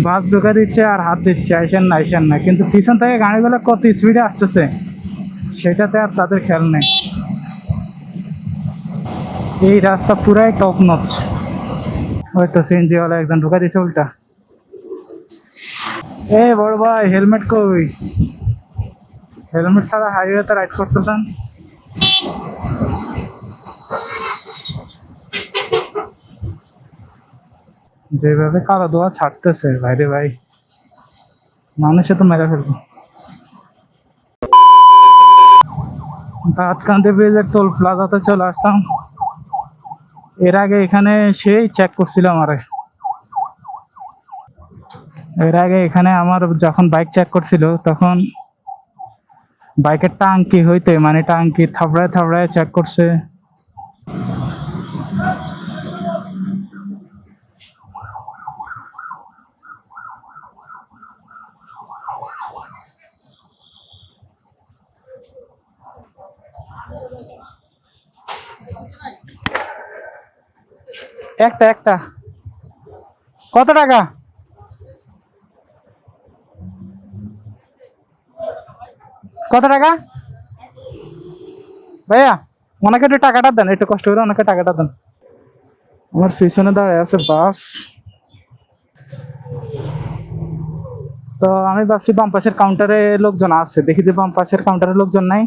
বাস ঢোকা দিচ্ছে আর হাত দিচ্ছে আইসেন না, কিন্তু পিছন থেকে গাড়িগুলো কত স্পিডে আসতেছে সেটাতে আর তাদের খেয়াল নেই। এই রাস্তা পুরাই টপ নচ। হয়তো সিএনজিওয়ালা একজন ঢোকা দিছে উল্টা। এ বড় ভাই, হেলমেট কই? হেলমেট ছাড়া হাইওয়েতে রাইড করতেছেন? যেভাবে কালো ধোয়া ছাড়তেছে ভাইরে ভাই, মানুষে তো মেরে ফেলবো। দাঁতকান্দি ব্রিজের টোল প্লাজাতে চলে আসতাম। এর আগে এখানে সেই চেক করছিলাম এর আগে এখানে আমার যখন বাইক চেক করছিল তখন বাইকের টাঙ্কি হইতে মানে টাঙ্কি থাবড়ায় থাবড়ায় চেক করছে। একটা একটা কত টাকা? কত টাকা ভাইয়া? ওনাকে একটু টাকাটা দেন, একটু কষ্ট করে ওনাকে টাকাটা দেন। আমার পিছনে দাঁড়ায় আছে বাস। তো আমি ভাবছি বাম পাশের কাউন্টারে লোকজন আছে, দেখি যে বাম পাশের কাউন্টারে লোকজন নাই,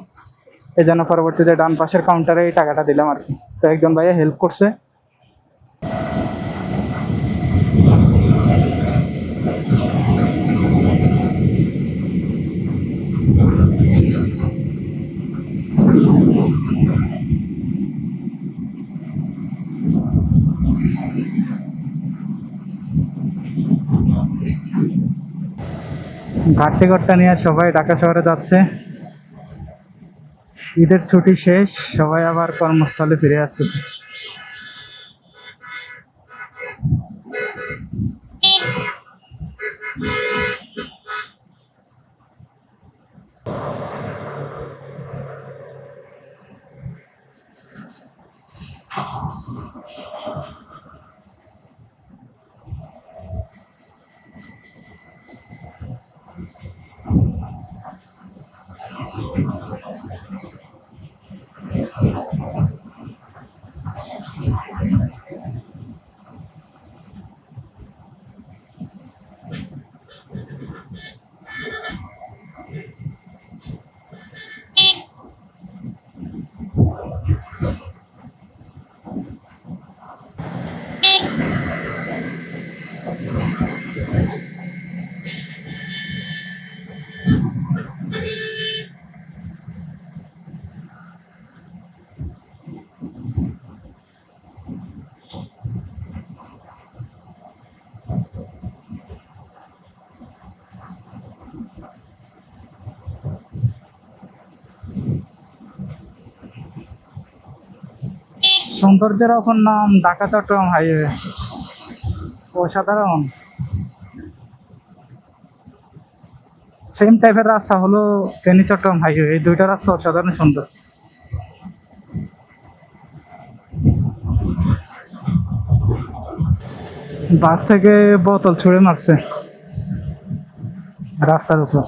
এই জন্য পরবর্তীতে ডান পাশের কাউন্টারে এই টাকাটা দিলাম আর কি। তো একজন ভাইয়া হেল্প করছে। ঘাটটি ঘরটা নিয়ে সবাই ঢাকা শহরে যাচ্ছে। ঈদের ছুটি শেষ, সবাই আবার কর্মস্থলে ফিরে আসতেছে। সৌন্দর্যের অপর নাম ঢাকা চট্টগ্রাম হাইওয়ে, অসাধারণ। সেম টাইপের রাস্তা হলো ফেনী চট্টগ্রাম হাইওয়ে, এই দুইটা রাস্তা অসাধারণ সুন্দর। বাস থেকে বোতল ছুঁড়ে মারছে রাস্তার উপর,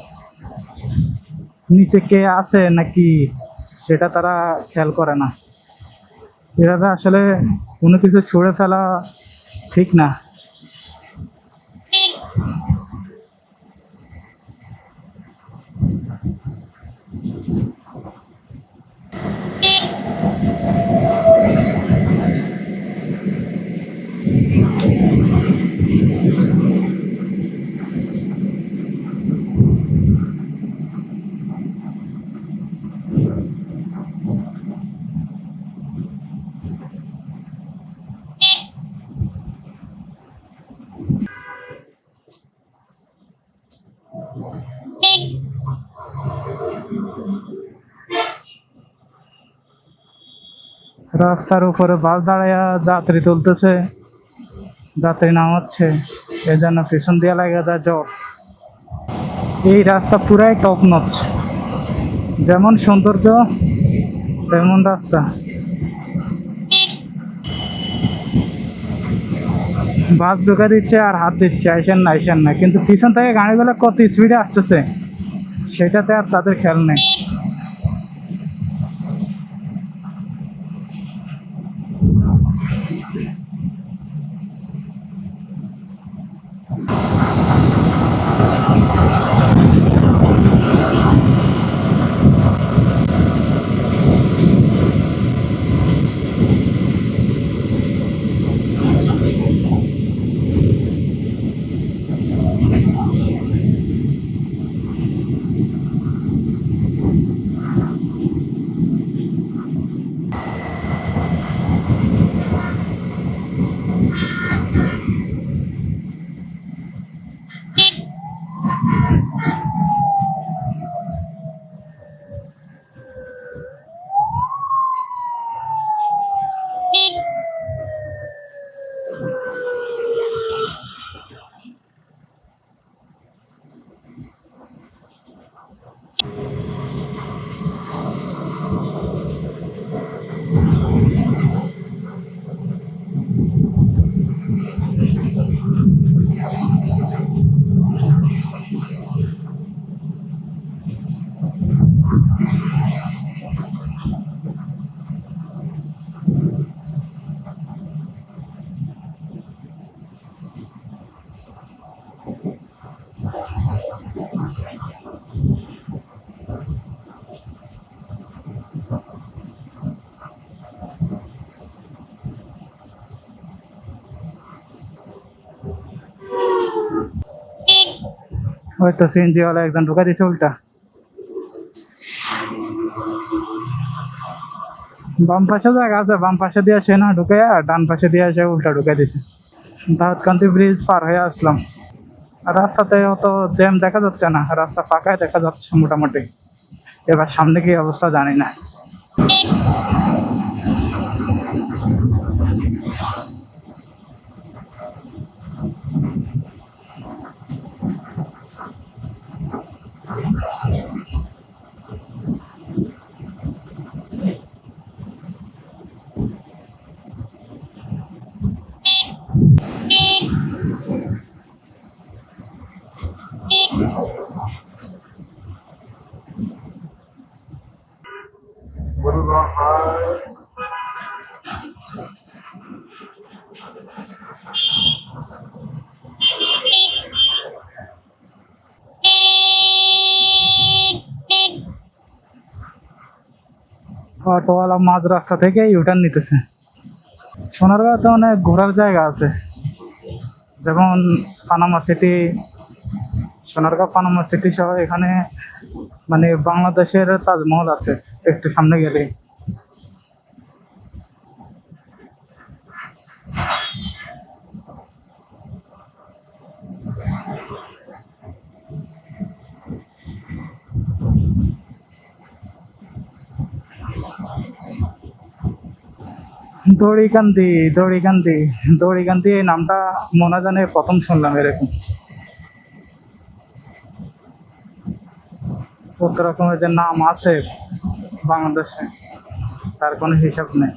নিচে কে আছে নাকি সেটা তারা খেয়াল করে না। এভাবে আসলে কোনো কিছু ছুঁড়ে ফেলা ঠিক না। রাস্তার উপরে বাস দাঁড়াইয়া যাত্রী তুলতেছে, যাত্রী নামাচ্ছে, এই জন্য পিছন দিয়ে লাগা যায় জট। এই রাস্তা পুরাই টপ নচ, যেমন সৌন্দর্য তেমন রাস্তা। বাস ঢুকা দিচ্ছে আর হাত দিচ্ছে আইসেন না আইসেন না, কিন্তু পিছন থেকে গাড়িগুলো কত স্পিডে আসতেছে সেটাতে আর তাদের খেয়াল নেই। হয়তো সিএনজিওয়ালা একজন ঢুকা দিছে উল্টা। বাম পাশে জায়গা আছে, বাম পাশে দিয়ে সে না ঢুকে আর ডান পাশে দিয়ে এসে উল্টা ঢুকে দিছে। দাউদকান্দি ব্রিজ পার হয়ে আসলাম। রাস্তাতে অত জ্যাম দেখা যাচ্ছে না, রাস্তা ফাঁকায় দেখা যাচ্ছে মোটামুটি। এবার সামনে কি অবস্থা জানি না। অটোওয়ালা মাঝ রাস্তা থেকে ইউটার্ন নিতেছে। সোনারগাঁওতে অনেক ঘোরার জায়গা আছে, যেমন Panama city, Sonargaon Panama city সহ এখানে মানে বাংলাদেশের তাজমহল আছে একটু সামনে গেলে। দড়িকান্দি, দড়িকান্দি, দড়িকান্দি এই নামটা মনে জানে প্রথম শুনলাম এরকম। কত রকমের যে নাম আছে বাংলাদেশে তার কোনো হিসাব নেই।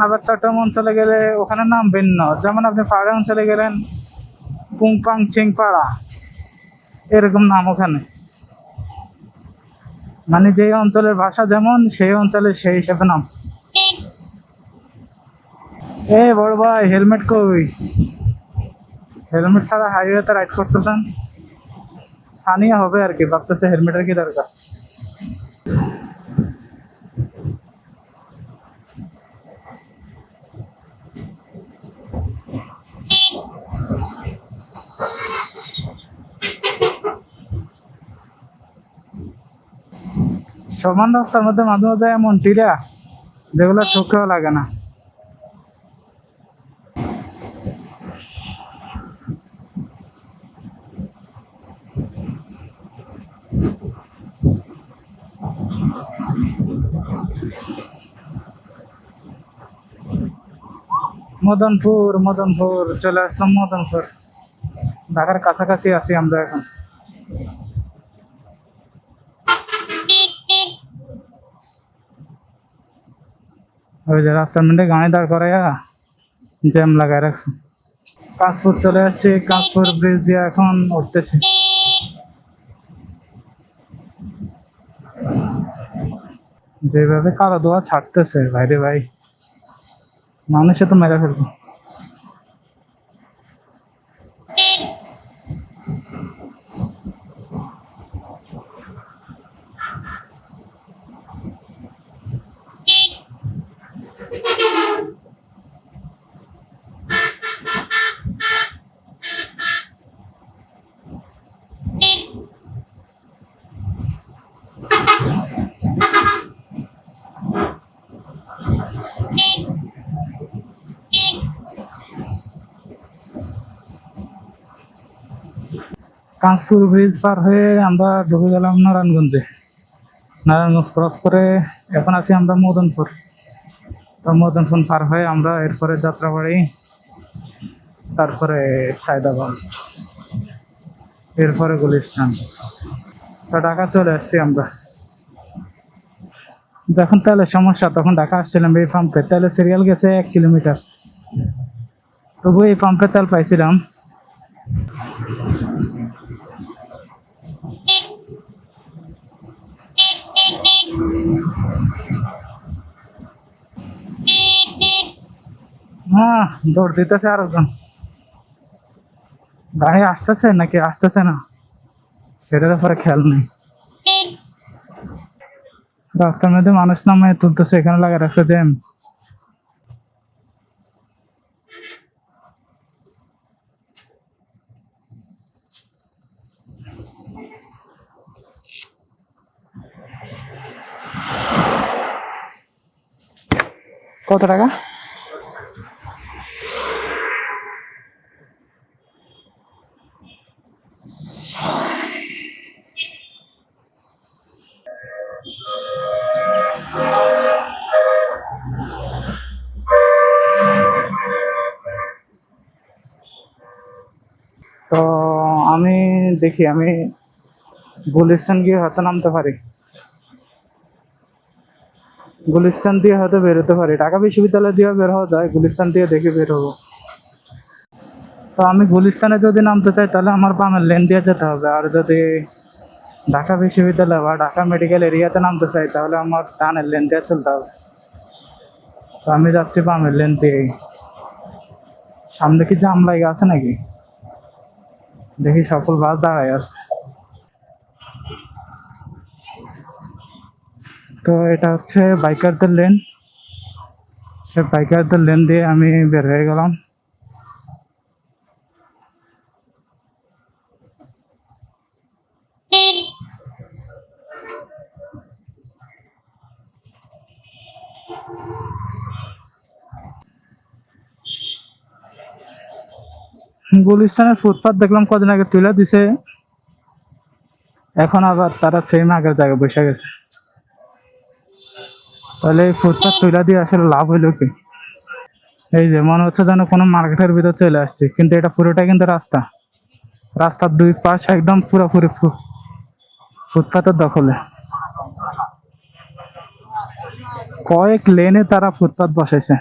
আবার চট্টগ্রাম অঞ্চলে গেলে ওখানে নাম ভিন্ন, যেমন আপনি পাহাড়ি অঞ্চলে গেলেন পুংপাং চিংপাড়া, এরকম নাম ওখানে। মানে যে অঞ্চলের ভাষা যেমন সেই অঞ্চলের সেই হিসাবে নাম। এ বড় ভাই, হেলমেট কই? হেলমেট ছাড়া হাইওয়েতে রাইড করতেছেন? স্থানীয় হবে আর কি, ভাবতেছে হেলমেটের কি দরকার। সমান রাস্তার মধ্যে মাঝে মাঝে এমন টিলা যেগুলো চোখেও লাগে না। মদনপুর, মদনপুর চলে আসলাম। মদনপুর ঢাকার কাছাকাছি আছি আমরা এখন। ওই যে রাস্তার মধ্যে গাড়ি দাঁড় করাইয়া জ্যাম লাগাই রাখছে। কাশপুর চলে আসছি, কাশপুর ব্রিজ দিয়ে এখন উঠতেছি। যেভাবে কালো ধোয়া ছাড়তেছে ভাইরে ভাই, মানুষে তো মেরে ফেলবো। কাঁচপুর ব্রিজ পার হয়ে আমরা ঢুকে গেলাম নারায়ণগঞ্জে। নারায়ণগঞ্জ ক্রস করে এখন আছি আমরা মদনপুর। তো মদনপুর পার হয়ে আমরা এরপরে যাত্রাবাড়ি, তারপরে সায়দাবাস, এরপরে গুলিস্তান। তো ঢাকা চলে আসছি আমরা। যখন তেলের সমস্যা তখন ঢাকা আসছিলাম এই পাম্পে, তেলের সিরিয়াল গেছে 1 কিলোমিটার, তবু এই পাম্পে তেল পাইছিলাম। হ্যাঁ, দৌড় দিতেছে আরেকজন। গাড়ি আসতেছে নাকি আসতেছে না সেটার ব্যাপারে খেয়াল নেই। রাস্তার মধ্যে মানুষ নামায় তুলতেছে, এখানে লাগা রাখছে জ্যাম। কত টাকা? তো আমি দেখি, আমি গুলিস্তান গিয়ে হয়তো নামতে পারি, গুলিস্তান দিয়ে হয়তো বেরোতে পারি। ঢাকা বিশ্ববিদ্যালয় দিয়ে বের হওয়া যায়, গুলিস্তান দিয়ে দেখে বের হবো। তো আমি গুলিস্তানে যদি নামতে চাই তাহলে আমার বামের লেন দিয়ে যেতে হবে, আর যদি ঢাকা বিশ্ববিদ্যালয় বা ঢাকা মেডিকেল এরিয়াতে নামতে চাই তাহলে আমার ডানের লেন দিয়ে চলতে হবে। তো আমি যাচ্ছি বামের লেন দিয়েই। সামনে কি জাম লাগে আছে নাকি দেখি, সকল বাস দাঁড়ায় আছে। তো এটা হচ্ছে বাইকারদের লেন, সে বাইকারদের লেন দিয়ে আমি বের হয়ে গেলাম। গুলিস্তানের ফুটপাত দেখলাম কদিন আগে তুলে দিছে, এখন আবার তারা সেম আগের জায়গায় বসে গেছে। তাহলে এই ফুটপাত তুলে দিয়ে আসলে লাভ হইলো কি? এই যে মনে হচ্ছে যেন কোনো মার্কেটের ভিতর চলে আসছে, কিন্তু এটা পুরোটাই কিন্তু রাস্তা। রাস্তার দুই পাশ একদম পুরোপুরি ফুটপাতের দখলে। কয়েক লেনে তারা ফুটপাত বসাইছে।